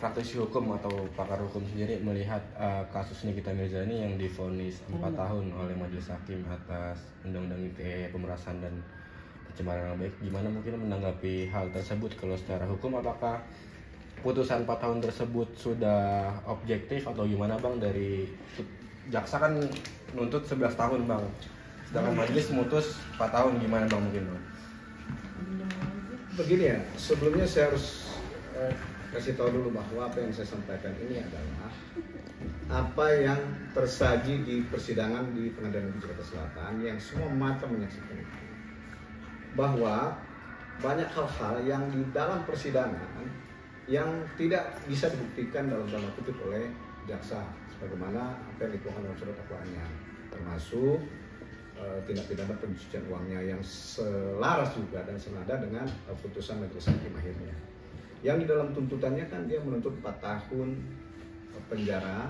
praktisi hukum atau pakar hukum sendiri melihat kasus Nikita Mirzani yang divonis 4 tahun oleh Majelis Hakim atas Undang-Undang ITE pemerasan dan pencemaran nama baik, gimana mungkin menanggapi hal tersebut? Kalau secara hukum apakah putusan 4 tahun tersebut sudah objektif atau gimana Bang? Dari jaksa kan nuntut 11 tahun Bang, sedangkan majelis memutus 4 tahun, gimana Bang mungkin Bang? Begini ya, sebelumnya saya harus kasih tahu dulu bahwa apa yang saya sampaikan ini adalah apa yang tersaji di persidangan di Pengadilan Negeri Jakarta Selatan yang semua mata menyaksikan itu. Bahwa banyak hal-hal yang di dalam persidangan yang tidak bisa dibuktikan dalam tanda kutip oleh jaksa sebagaimana apa yang dituangkan dalam surat dakwaannya, termasuk tindak pidana pencucian uangnya yang selaras juga dan senada dengan putusan majelis hakim akhirnya. Yang di dalam tuntutannya kan dia menuntut 4 tahun penjara.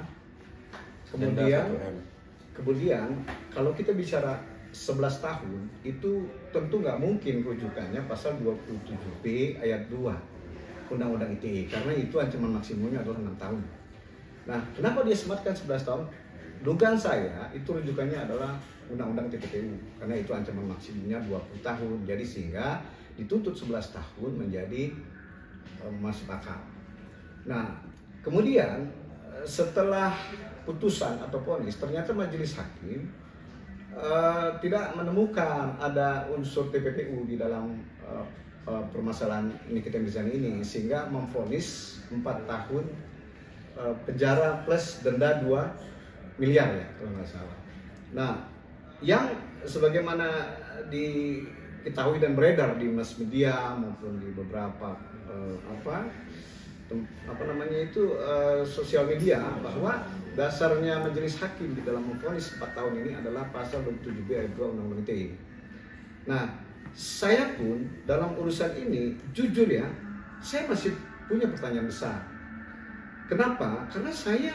Kemudian kalau kita bicara 11 tahun itu tentu nggak mungkin rujukannya pasal 27B ayat 2 Undang-Undang ITE, karena itu ancaman maksimumnya adalah 6 tahun. Nah, kenapa dia sematkan 11 tahun? Dugaan saya itu rujukannya adalah Undang-Undang TPPU, karena itu ancaman maksimumnya 20 tahun. Jadi sehingga dituntut 11 tahun menjadi masuk akal. Nah, kemudian setelah putusan atau vonis, ternyata majelis hakim tidak menemukan ada unsur TPPU di dalam permasalahan Nikita Mirzani ini, sehingga memvonis 4 tahun penjara plus denda 2 miliar ya kalau nggak salah. Nah, yang sebagaimana diketahui dan beredar di mass media maupun di beberapa sosial media, bahwa dasarnya majelis hakim di dalam memvonis 4 tahun ini adalah pasal 27B ayat 2 Undang-Undang ITE. Nah, saya pun dalam urusan ini jujur ya, saya masih punya pertanyaan besar. Kenapa? Karena saya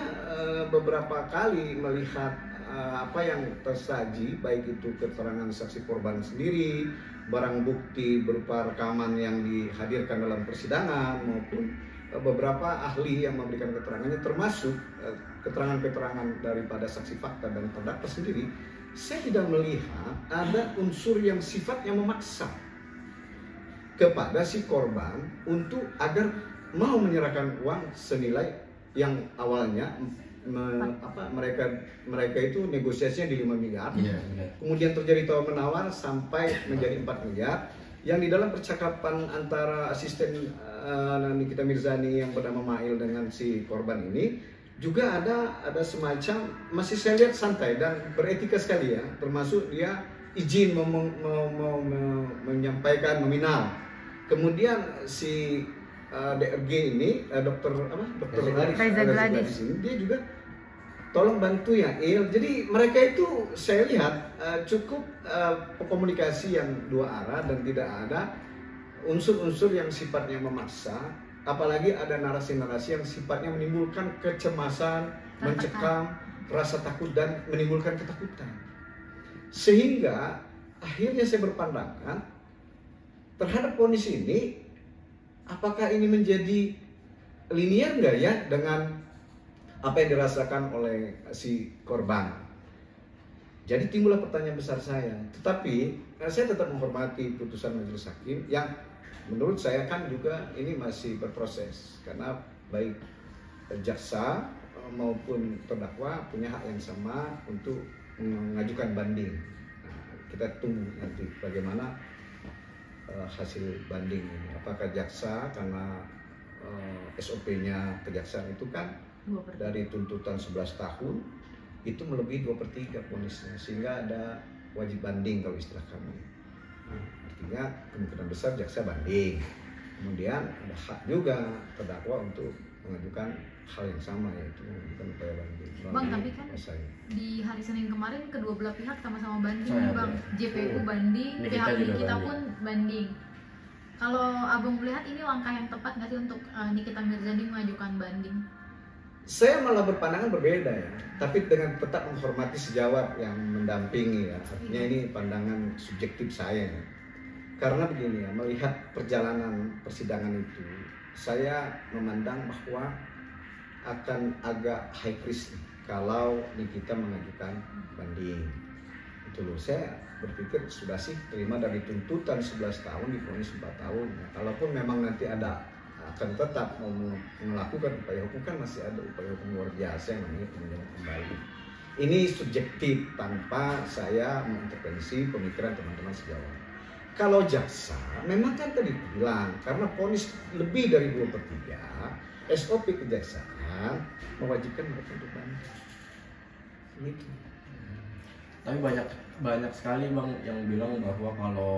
beberapa kali melihat apa yang tersaji, baik itu keterangan saksi korban sendiri, barang bukti berupa rekaman yang dihadirkan dalam persidangan, maupun beberapa ahli yang memberikan keterangannya, termasuk keterangan-keterangan daripada saksi fakta dan terdakwa sendiri. Saya tidak melihat ada unsur yang sifatnya memaksa kepada si korban untuk agar mau menyerahkan uang senilai yang awalnya mereka itu negosiasinya di 5 miliar, kemudian terjadi tawar menawar sampai menjadi 4 miliar, yang di dalam percakapan antara asisten Nikita Mirzani yang bernama Mail dengan si korban ini juga ada semacam, masih saya lihat santai dan beretika sekali ya, termasuk dia izin menyampaikan nominal. Kemudian si DRG ini dokter Reza Gladys ini, dia juga tolong bantu ya Il. Jadi mereka itu saya lihat cukup komunikasi yang dua arah dan tidak ada unsur-unsur yang sifatnya memaksa, apalagi ada narasi-narasi yang sifatnya menimbulkan kecemasan, mencekam, rasa takut dan menimbulkan ketakutan. Sehingga akhirnya saya berpandangan terhadap kondisi ini, apakah ini menjadi linear nggak ya dengan apa yang dirasakan oleh si korban? Jadi timbullah pertanyaan besar saya. Tetapi saya tetap menghormati putusan majelis hakim yang menurut saya kan juga ini masih berproses, karena baik jaksa maupun terdakwa punya hak yang sama untuk mengajukan banding. Nah, kita tunggu nanti bagaimana hasil banding ini. Apakah jaksa, karena SOP-nya kejaksaan itu kan dari tuntutan 11 tahun itu melebihi 2/3 vonisnya, sehingga ada wajib banding kalau istilah kami. Nah, artinya kemungkinan besar jaksa banding, kemudian ada hak juga terdakwa untuk mengajukan hal yang sama, yaitu mengajukan upaya banding. Bang, tapi kan di hari Senin kemarin kedua belah pihak sama-sama banding nih Bang. JPU banding, pihak Nikita pun banding. Kalau Abang melihat ini langkah yang tepat nggak sih untuk Nikita Mirzani mengajukan banding? Saya malah berpandangan berbeda ya, tapi dengan tetap menghormati sejawat yang mendampingi ya. Artinya ini pandangan subjektif saya ya. Karena begini ya, melihat perjalanan persidangan itu, saya memandang bahwa akan agak high risk nih, kalau Nikita mengajukan banding. Itu loh, saya berpikir sudah sih terima dari tuntutan 11 tahun divonis 4 tahun. Nah, kalaupun memang nanti ada akan tetap mau melakukan upaya hukum, kan masih ada upaya hukum luar biasa yang namanya peninjauan kembali. Ini subjektif tanpa saya mengintervensi pemikiran teman-teman sejawat. Kalau jaksa, memang kan tadi bilang, karena vonis lebih dari 2/3, SOP kejaksaan mewajibkan mereka untuk banding. Gitu. Tapi banyak sekali Bang yang bilang bahwa kalau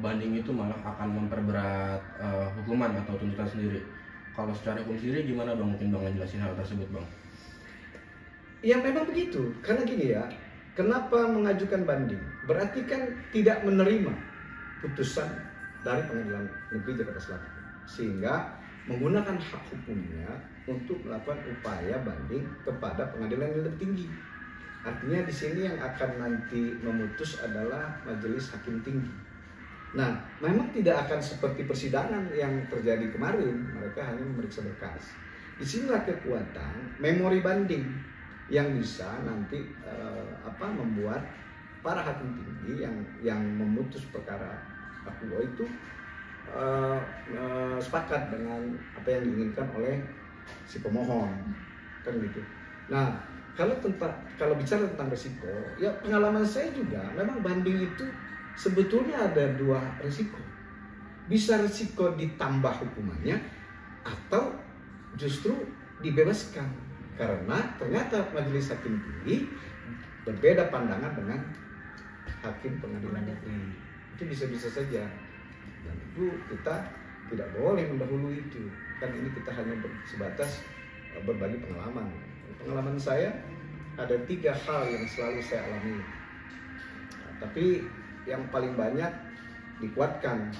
banding itu malah akan memperberat hukuman atau tuntutan sendiri. Kalau secara hukum sendiri gimana Bang? Mungkin Bang ngejelasin hal tersebut Bang. Ya memang begitu, karena gini ya, kenapa mengajukan banding? Berarti kan tidak menerima putusan dari Pengadilan Negeri Jakarta Selatan, sehingga menggunakan hak hukumnya untuk melakukan upaya banding kepada pengadilan yang lebih tinggi. Artinya di sini yang akan nanti memutus adalah Majelis Hakim Tinggi. Nah, memang tidak akan seperti persidangan yang terjadi kemarin, mereka hanya memeriksa berkas. Disinilah kekuatan memori banding yang bisa nanti membuat para hakim tinggi yang memutus perkara akuo itu sepakat dengan apa yang diinginkan oleh si pemohon, kan gitu. Nah, kalau bicara tentang risiko, ya pengalaman saya juga memang banding itu sebetulnya ada 2 risiko. Bisa risiko ditambah hukumannya atau justru dibebaskan, karena ternyata Majelis Hakim Tinggi berbeda pandangan dengan hakim pengadilan negeri. Itu bisa-bisa saja, dan itu kita tidak boleh mendahului itu. Kan ini kita hanya sebatas berbagi pengalaman. Pengalaman saya ada 3 hal yang selalu saya alami, tapi yang paling banyak dikuatkan,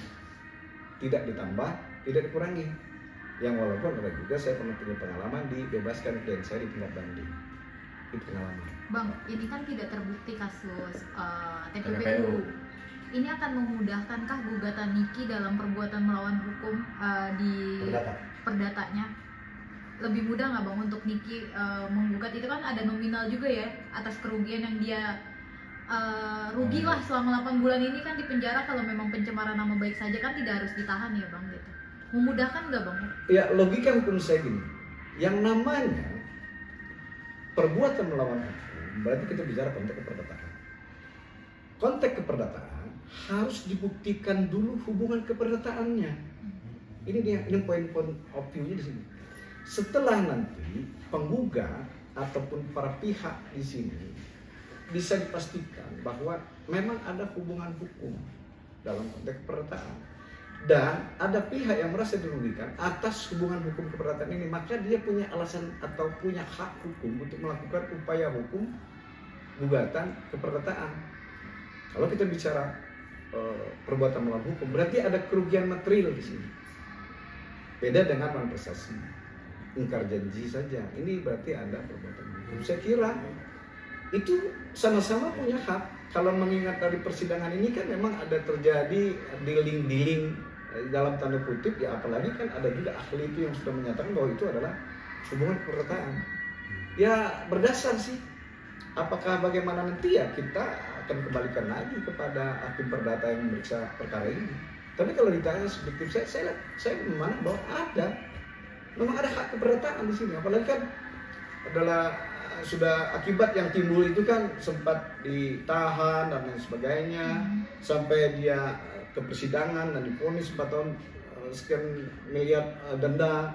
tidak ditambah, tidak dikurangi. Yang walaupun ada juga saya pernah punya pengalaman dibebaskan klien saya di tingkat banding. Itu pengalaman. Bang, ini kan tidak terbukti kasus TPPU. Ini akan memudahkankah gugatan Niki dalam perbuatan melawan hukum di perdatanya? Lebih mudah nggak Bang untuk Niki menggugat? Itu kan ada nominal juga ya atas kerugian yang dia rugi lah selama 8 bulan ini kan di penjara. Kalau memang pencemaran nama baik saja kan tidak harus ditahan ya Bang gitu. Memudahkan nggak Bang? Ya, logika hukum saya gini, yang namanya perbuatan melawan hukum berarti kita bicara konteks keperdataan. Konteks keperdataan harus dibuktikan dulu hubungan keperdataannya. Ini dia, ini poin-poin of view-nya di sini. Setelah nanti penggugat ataupun para pihak di sini bisa dipastikan bahwa memang ada hubungan hukum dalam konteks keperdataan, dan ada pihak yang merasa dirugikan atas hubungan hukum keperdataan ini, maka dia punya alasan atau punya hak hukum untuk melakukan upaya hukum gugatan keperdataan. Kalau kita bicara perbuatan melawan hukum, berarti ada kerugian material di sini. Beda dengan manifestasi, ingkar janji saja. Ini berarti ada perbuatan hukum. Saya kira itu sama-sama punya hak. Kalau mengingat dari persidangan ini kan memang ada terjadi dealing dalam tanda kutip ya, apalagi kan ada juga ahli itu yang sudah menyatakan bahwa itu adalah hubungan keperdataan. Ya berdasar sih, apakah bagaimana nanti ya kita akan kembalikan lagi kepada hakim perdata yang memeriksa perkara ini. Tapi kalau ditanya subjektif saya memandang bahwa memang ada hak keperdataan di sini, apalagi kan adalah sudah akibat yang timbul itu kan sempat ditahan dan lain sebagainya, sampai dia ke persidangan dan divonis 4 tahun sekian miliar denda.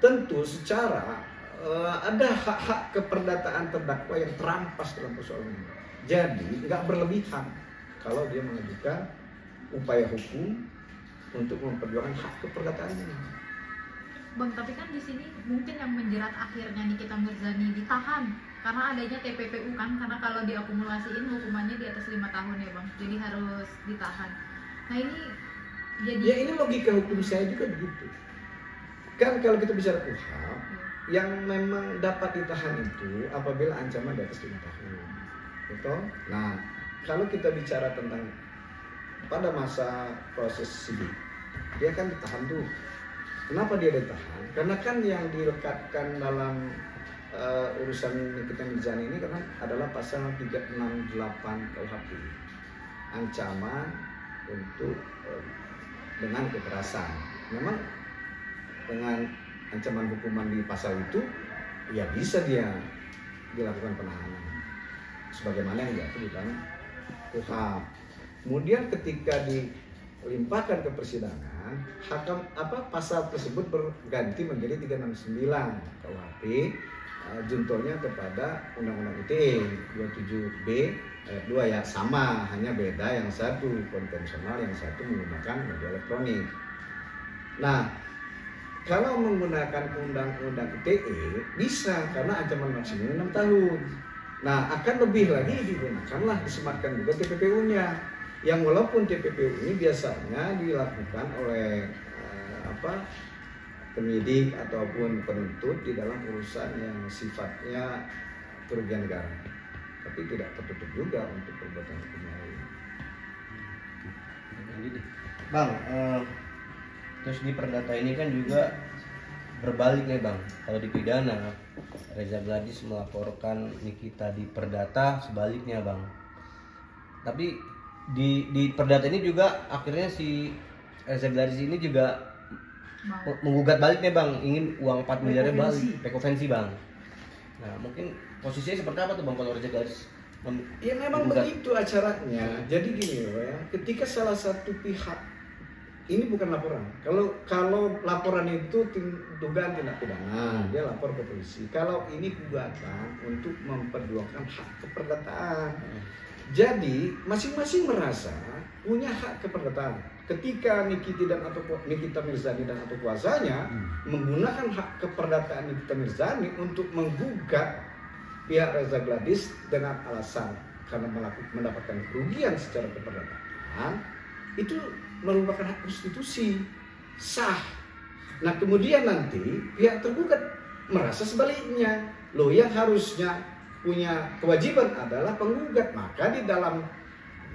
Tentu secara ada hak-hak keperdataan terdakwa yang terampas dalam persoalan ini. Jadi nggak berlebihan kalau dia mengajukan upaya hukum untuk memperjuangkan hak keperdataannya. Bang, tapi kan di sini mungkin yang menjerat akhirnya Nikita Mirzani ditahan karena adanya TPPU kan, karena kalau diakumulasiin hukumannya di atas 5 tahun ya Bang, jadi harus ditahan. Nah ini jadi ya ini logika hukum saya juga begitu. Kan kalau kita bicara KUHP, yang memang dapat ditahan itu apabila ancaman di atas 5 tahun. Betul? Nah, kalau kita bicara tentang pada masa proses sidik dia kan ditahan tuh. Kenapa dia ditahan? Karena kan yang dilekatkan dalam urusan Nikita Mirzani ini karena adalah pasal 368 KUHP, ancaman untuk dengan kekerasan. Memang dengan ancaman hukuman di pasal itu ya bisa dia dilakukan penahanan sebagaimana yang diatur di dalam KUHP. Kemudian ketika dilimpahkan ke persidangan, pasal tersebut berganti menjadi 369 KUHP, juntonya kepada Undang-Undang ITE 27B ayat 2 ya, sama, hanya beda yang satu konvensional, yang satu menggunakan media elektronik. Nah, kalau menggunakan Undang-Undang ITE bisa karena ancaman maksimum 6 tahun. Nah, akan lebih lagi digunakanlah, disematkan juga TPPU-nya. Yang walaupun TPPU ini biasanya dilakukan oleh penyidik ataupun penuntut di dalam urusan yang sifatnya kerugian negara, tapi tidak tertutup juga untuk perbuatan hukum lain. Bang, terus di perdata ini kan juga berbalik nih Bang. Kalau di pidana Reza Gladys melaporkan Nikita di perdata, sebaliknya Bang. Tapi di perdata ini juga akhirnya si Reza Gladys ini juga menggugat balik nih Bang, ingin uang 4 miliarnya balik, rekonvensi Bang. Nah, mungkin posisinya seperti apa tuh Bang kalau Reza Gladys? Ya memang begitu acaranya. Jadi gini loh ya, ketika salah satu pihak, ini bukan laporan. Kalau laporan itu dugaan tindak pidana, dia lapor ke polisi. Kalau ini gugatan untuk memperjuangkan hak keperdataan. Jadi masing-masing merasa punya hak keperdataan. Ketika Nikita Mirzani dan atau kuasanya menggunakan hak keperdataan Nikita Mirzani untuk menggugat pihak Reza Gladys dengan alasan karena mendapatkan kerugian secara keperdataan, itu merupakan hak konstitusi sah. Nah kemudian nanti pihak tergugat merasa sebaliknya, loh yang harusnya punya kewajiban adalah penggugat, maka di dalam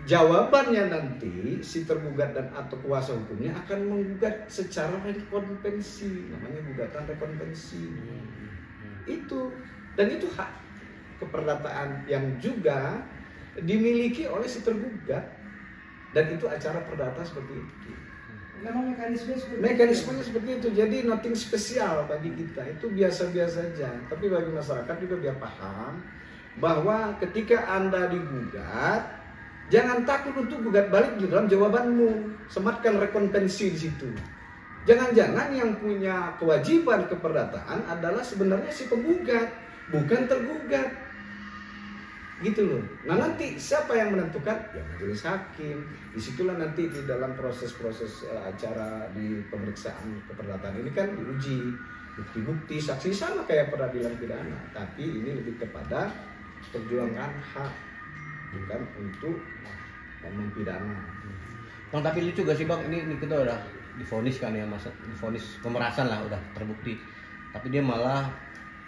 jawabannya nanti si tergugat dan atau kuasa hukumnya akan menggugat secara rekonvensi, namanya gugatan rekonvensi. Itu, dan itu hak keperdataan yang juga dimiliki oleh si tergugat, dan itu acara perdata seperti itu. Memang mekanismenya seperti itu. Jadi nothing spesial bagi kita, itu biasa-biasa saja. Tapi bagi masyarakat juga biar paham bahwa ketika Anda digugat, jangan takut untuk gugat balik di dalam jawabanmu. Sematkan rekonvensi di situ. Jangan-jangan yang punya kewajiban keperdataan adalah sebenarnya si penggugat, bukan tergugat. Gitu loh. Nah nanti siapa yang menentukan? Ya majelis hakim. Disitulah nanti di dalam proses-proses acara di pemeriksaan keperdataan ini kan diuji bukti-bukti, saksi sama kayak peradilan pidana. Tapi ini lebih kepada perjuangan hak, bukan untuk mempidana. Bang, tapi lucu gak sih Bang, ini kita udah divonis kan ya, divonis pemerasan lah, udah terbukti. Tapi dia malah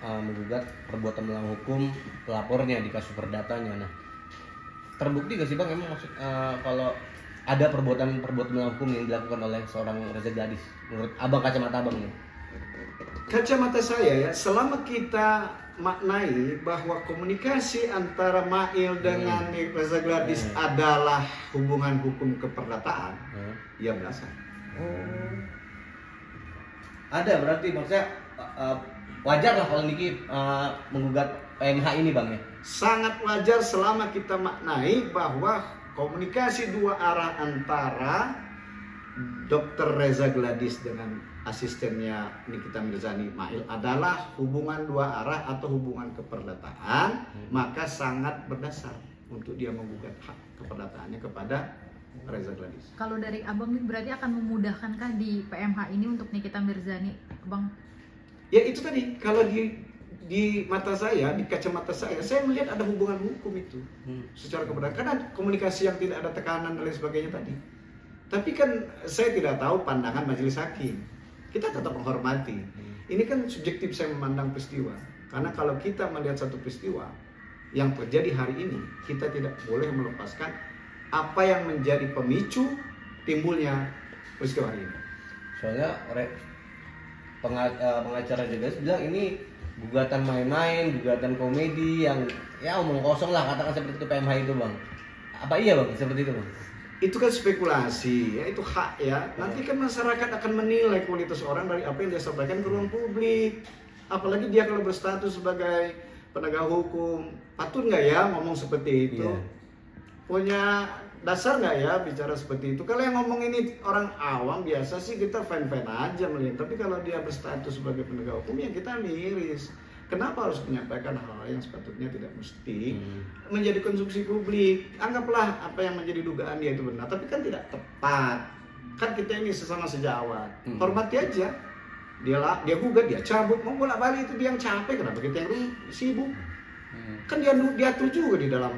menggugat perbuatan melawan hukum pelapornya di kasus perdatanya. Nah, terbukti gak sih Bang emang maksud kalau ada perbuatan melawan hukum yang dilakukan oleh seorang Reza Gladys menurut Abang, kacamata Abang nih? Kacamata saya ya, selama kita maknai bahwa komunikasi antara Mail dengan Reza Gladys adalah hubungan hukum keperdataan, ya belasan. Ada berarti maksudnya wajar lah kalau Niki menggugat PMH ini Bang ya? Sangat wajar selama kita maknai bahwa komunikasi dua arah antara Dr. Reza Gladys dengan asistennya Nikita Mirzani Mail adalah hubungan dua arah atau hubungan keperdataan, maka sangat berdasar untuk dia menggugat hak keperdataannya kepada Reza Gladys. Kalau dari Abang berarti akan memudahkankah di PMH ini untuk Nikita Mirzani, Bang? Ya itu tadi, kalau di mata saya, di kacamata saya melihat ada hubungan hukum itu secara keperdataan. Karena komunikasi yang tidak ada tekanan dan lain sebagainya tadi. Tapi kan saya tidak tahu pandangan majelis hakim. Kita tetap menghormati. Ini kan subjektif saya memandang peristiwa. Karena kalau kita melihat satu peristiwa yang terjadi hari ini, kita tidak boleh melepaskan apa yang menjadi pemicu timbulnya peristiwa ini. Soalnya pengacara juga bilang ini gugatan main-main, gugatan komedi yang ya omong kosong lah, katakan seperti itu PMH itu bang. Apa iya bang seperti itu bang? Itu kan spekulasi, ya itu hak ya. Nanti kan masyarakat akan menilai kualitas orang dari apa yang dia sampaikan ke ruang publik. Apalagi dia kalau berstatus sebagai penegak hukum, patut nggak ya ngomong seperti itu? Iya. Punya dasar nggak ya bicara seperti itu? Kalau yang ngomong ini orang awam biasa sih kita fine-fine aja melihat. Tapi kalau dia berstatus sebagai penegak hukum ya kita miris. Kenapa harus menyampaikan hal-hal yang sepatutnya tidak mesti menjadi konsumsi publik? Anggaplah apa yang menjadi dugaan dia itu benar, tapi kan tidak tepat. Kan kita ini sesama sejawat, hormati aja. Dia gugat, dia cabut, mau bolak-balik itu dia yang capek, kenapa kita yang sibuk? Kan dia atur juga di dalam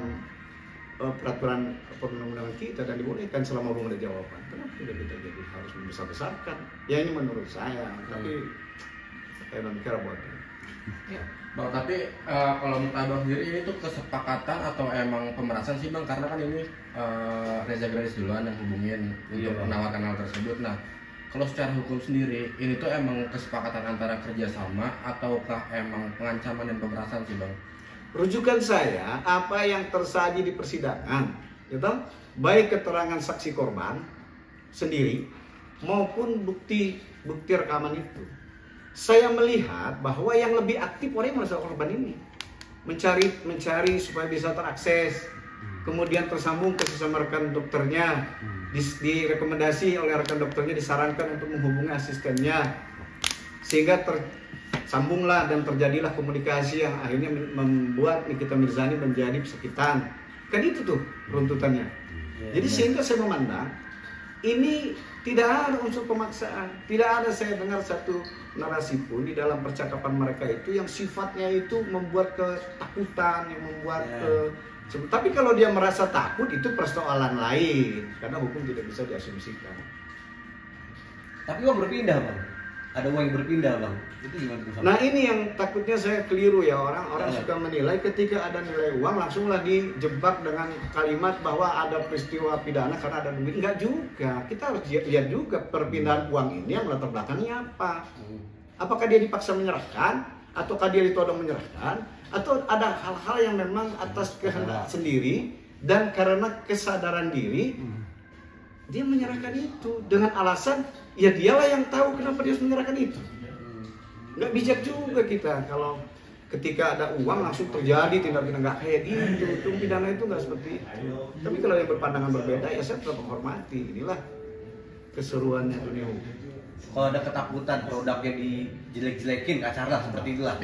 peraturan perundang-undangan kita dan dibolehkan selama belum ada jawaban. Kenapa tidak kita jadi harus membesar-besarkan? Ya ini menurut saya, tapi saya mikir buat ya. Bang, tapi kalau menurut Abang sendiri ini tuh kesepakatan atau emang pemerasan sih bang? Karena kan ini Reza Gladys duluan yang hubungin untuk menawarkan hal tersebut. Nah, kalau secara hukum sendiri ini tuh emang kesepakatan antara kerjasama ataukah emang pengancaman dan pemerasan sih bang? Rujukan saya apa yang tersaji di persidangan, gitu? Baik keterangan saksi korban sendiri maupun bukti rekaman itu. Saya melihat bahwa yang lebih aktif orang yang merasa korban ini mencari supaya bisa terakses, kemudian tersambung ke sesama rekan dokternya, direkomendasi oleh rekan dokternya, disarankan untuk menghubungi asistennya, sehingga tersambunglah dan terjadilah komunikasi yang akhirnya membuat Nikita Mirzani menjadi pesakitan. Kan itu tuh runtutannya. Jadi sehingga saya memandang ini tidak ada unsur pemaksaan, tidak ada saya dengar satu narasi pun di dalam percakapan mereka itu yang sifatnya itu membuat ketakutan, yang membuat tapi kalau dia merasa takut itu persoalan lain, karena hukum tidak bisa diasumsikan. Tapi uang berpindah bang, ada uang yang berpindah bang, itu gimana tuh? Nah ini yang takutnya saya keliru ya, orang suka menilai ketika ada nilai uang langsunglah dijebak dengan kalimat bahwa ada peristiwa pidana karena ada duit. Enggak juga, kita harus lihat juga perpindahan uang ini yang latar belakangnya apa. Apakah dia dipaksa menyerahkan, ataukah dia ditodong menyerahkan, atau ada hal-hal yang memang atas kehendak sendiri dan karena kesadaran diri dia menyerahkan itu dengan alasan ya dialah yang tahu kenapa dia harus menyerahkan itu. Nggak bijak juga kita kalau ketika ada uang langsung terjadi tindak pidana, nggak kayak gitu. Hukum pidana itu nggak seperti itu. Tapi kalau yang berpandangan berbeda ya saya tetap menghormati. Inilah keseruannya dunia hukum. Kalau ada ketakutan produknya dijelek-jelekin, kacarlah seperti itulah.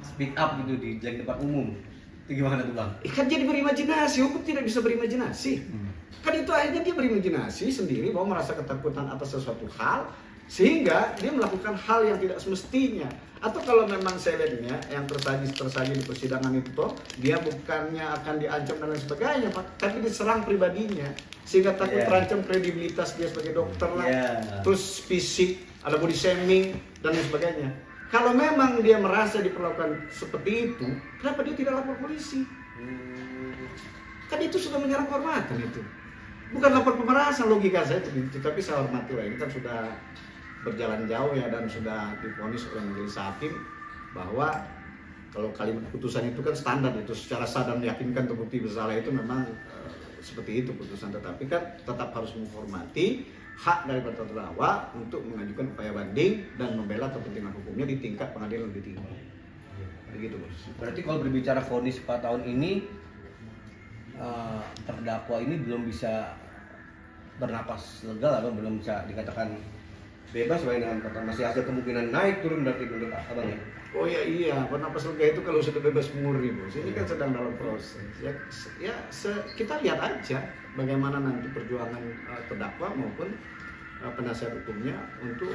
Speak up gitu di jelek depan umum. Itu gimana tuh bang? Kan jadi berimajinasi, hukum tidak bisa berimajinasi. Kan itu akhirnya dia berimajinasi sendiri bahwa merasa ketakutan atas sesuatu hal sehingga dia melakukan hal yang tidak semestinya. Atau kalau memang saya lihatnya yang tersaji di persidangan itu toh dia bukannya akan diancam dan lain sebagainya, tapi diserang pribadinya sehingga takut terancam kredibilitas dia sebagai dokter lah. Terus fisik, ada body shaming dan lain sebagainya. Kalau memang dia merasa diperlakukan seperti itu, kenapa dia tidak lapor polisi? Kan itu sudah menyerang kehormatan itu. Bukan lapor pemerasan, logika saya itu, tapi saya hormati lah. Ini kan sudah berjalan jauh ya dan sudah divonis oleh majelis hakim bahwa kalau kalimat putusan itu kan standar, itu secara sadar meyakinkan terbukti bersalah itu memang seperti itu putusan, tetapi kan tetap harus menghormati hak daripada terdakwa untuk mengajukan upaya banding dan membela kepentingan hukumnya di tingkat pengadilan lebih tinggi. Begitu bos. Berarti kalau berbicara vonis 4 tahun ini terdakwa ini belum bisa bernapas lega atau belum bisa dikatakan bebas sesuai dengan kata masih ada kemungkinan naik turun berarti menurut abang ya? Oh ya iya, bernapas lega itu kalau sudah bebas murni bos. Ini kan sedang dalam proses. Kita lihat aja bagaimana nanti perjuangan terdakwa maupun penasihat hukumnya untuk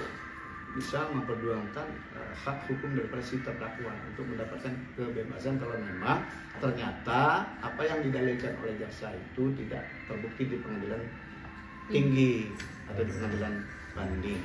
bisa memperjuangkan hak hukum daripada si terdakwa untuk mendapatkan kebebasan kalau memang ternyata apa yang didalilkan oleh jaksa itu tidak terbukti di pengadilan tinggi atau di pengadilan banding.